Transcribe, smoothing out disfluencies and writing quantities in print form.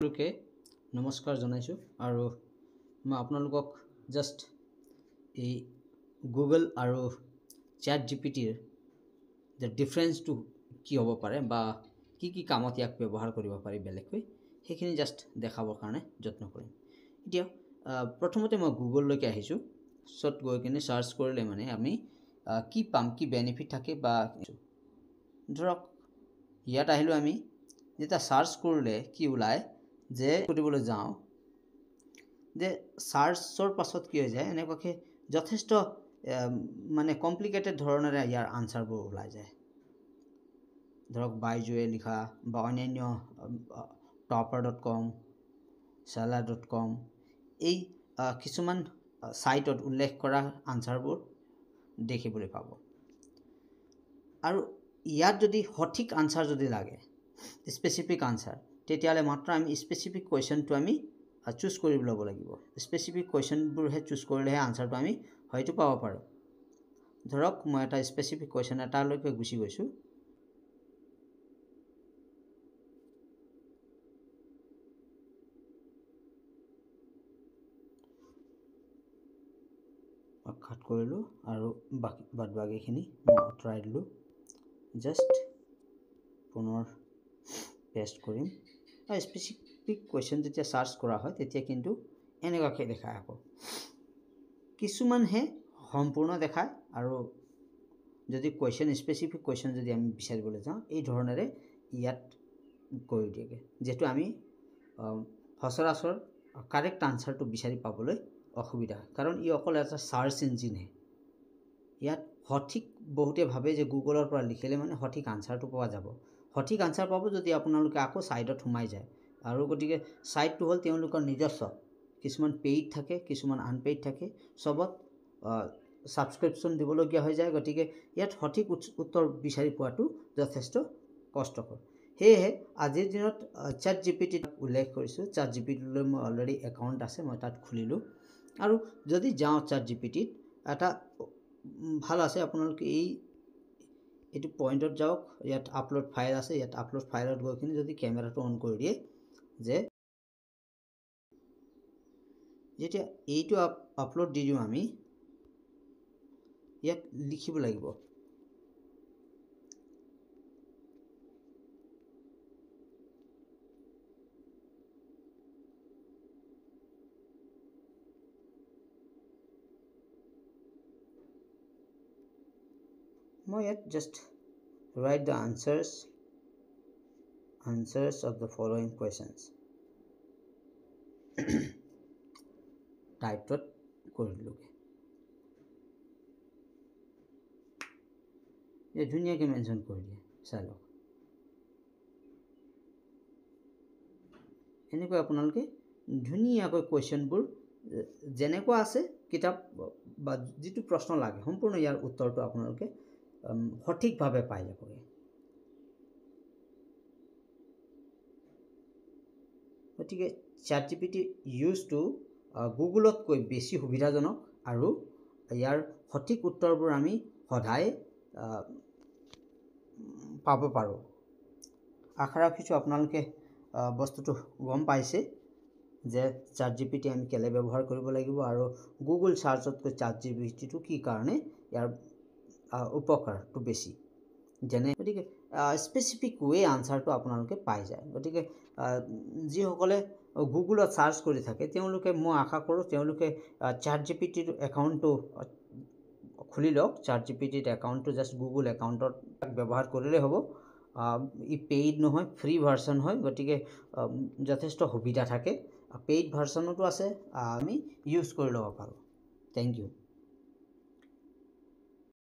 সকলোকে নমস্কাৰ জনাইছো আৰু মই আপোনালোকক জাস্ট এই গুগল আৰু চ্যাট জিপিটিৰ the difference to কি হ'ব পাৰে বা কি কামত ইয়াক ব্যৱহাৰ কৰিব পাৰি বেলেগকৈ সেইখিনি জাস্ট দেখাবৰ কাৰণে যত্ন কৰিম। এতিয়া প্ৰথমতে মই গুগল লৈকে আহিছো, সত গৈ কিনে সাৰ্চ কৰিলে মানে আমি কি পাম, কি বেনিফিট থাকে বা ধৰক ইয়াত আহিলো আমি যেটা সাৰ্চ কৰলে কি ওলায় যে কৰিবলৈ যাওঁ যে সাৰ্চৰ পাছত কি হৈ যায় এনেকুৱাকে যথেষ্ট মানে কমপ্লিকেটেড ধৰণেৰে ইয়াৰ আনসাৰবোৰ ওলাই যায়। ধৰক বাইজুৱে লিখা বা অন্যান্য topper.com seller.com এই কিছুমান সাইটত উল্লেখ কৰা আনসাৰবোৰ দেখিবলৈ পাব। আৰু ইয়াত যদি সঠিক আনসাৰ যদি লাগে স্পেসিফিক আনসাৰ তেতিয়ালে মাত্ৰ আমি স্পেসিফিক কোৱেশ্চনটো আমি চুজ কৰি ল'ব লাগিব। স্পেসিফিক কোৱেশ্চনবোৰ হে চুজ কৰিলেহে আনসাৰটো আমি হয়তো পাব পাৰো। ধৰক মই এটা স্পেসিফিক কোৱেশ্চন এটা লৈকে গুছি গৈছো। কাট কৰিলো আৰু বাদবাকিখিনি মই আঁতৰাই দিলো। জাস্ট পুনৰ পেস্ট কৰিম। আৰু স্পেসিফিক কোৱেশ্চন যেতিয়া সাৰ্চ কৰা হয় তেতিয়া কিন্তু এনেকুৱাকৈ দেখায় আকৌ কিছুমান হে সম্পূৰ্ণ দেখায় আৰু যদি কোৱেশ্চন স্পেসিফিক কোৱেশ্চন যদি আমি বিচাৰিবলৈ যাওঁ এই ধৰণেৰে ইয়াত কৰি দিয়েগে যেটো আমি সচৰাচৰ কাৰেক্ট আনসাৰটো বিচাৰি পাবলৈ অসুবিধা, কাৰণ ই অকল এটা সাৰ্চ ইঞ্জিন হে। ইয়াত সঠিক বহুতে ভাবে যে গুগলৰ পৰা লিখিলে মানে সঠিক আনসাৰটো পোৱা যাব। সঠিক আনসাৰ পাব যদি আপোনালোকে আকৌ সাইটত সোমাই যায়। আৰু গতিকে সাইটটো হল তেওঁলোকৰ নিজস্ব, কিছুমান পেইড থাকে কিছুমান আনপেইড থাকে, সবত সাবস্ক্ৰিপশন দিবলগীয়া হৈ যায়। গতিকে ইয়াত সঠিক উত্তৰ বিচাৰি পোৱাটো যথেষ্ট কষ্টকৰ। হেহে আজিৰ দিনত চ্যাট জিপিটি উল্লেখ কৰিছো। চ্যাট জিপিটিলৈ মই অলৰেডি একাউন্ট আছে, মই তাত খুলিলো। আৰু যদি যাওঁ চ্যাট জিপিটিত এটা ভাল আছে, আপোনালোকে এইটো পইণ্টত যাওক, ইয়াত আপলোড ফাইল আছে, ইয়াত আপলোড ফাইলত গৈ কিনে যদি ক্যামেৰাটো অন কৰি দিয়ে যে যেতিয়া এইটো আপলোড দি দিও আমি ইয়াত লিখিব লাগিব মই ইয়াত just write the answers of the following questions টাইপত কৰিলোগে। এই ধুনীয়াকে মেনশন কৰি দিয়ে চালক। এনেকৈ আপোনালোকে ধুনীয়াকৈ কোৱেশ্চনবোৰ যেনেকুৱা আছে কিতাপ বা যিটো প্ৰশ্ন লাগে সম্পূৰ্ণ ইয়াৰ উত্তৰটো আপোনালোকে সঠিকভাৱে পাই যাবগে। গতিকে চ্যাট জিপিটি ইউজ টু গুগলতকৈ বেছি সুবিধাজনক আৰু ইয়াৰ সঠিক উত্তৰবোৰ আমি সদায় পাব পাৰো। আশা ৰাখিছো আপোনালোকে বস্তুটো গম পাইছে যে চ্যাট জিপিটি আমি কেলে ব্যৱহাৰ কৰিব লাগিব আৰু গুগল সাৰ্চতকৈ চ্যাট জিপিটিটো কি কাৰণে ইয়াৰ উপকাৰটো বেছি যেনে। গতিকে স্পেসিফিক ওয়ে আনসাৰটো আপোনালোকে পাই যায়। গতিকে যিসকলে গুগলত সাৰ্চ কৰি থাকে তেওঁলোকে মই আশা কৰো তেওঁলোকে চ্যাট জিপিটিৰ একাউন্টটো খুলি লওক। চ্যাট জিপিটিৰ একাউন্টটো জাস্ট গুগল একাউন্টত ব্যৱহাৰ কৰিলে হ'ব। ই পেইড নহয়, ফ্ৰী ভাৰ্সন হয়। গতিকে যথেষ্ট সুবিধা থাকে। পেইড ভাৰ্সনতো আছে, আমি ইউজ কৰি ল'ব পাৰো। Thank U.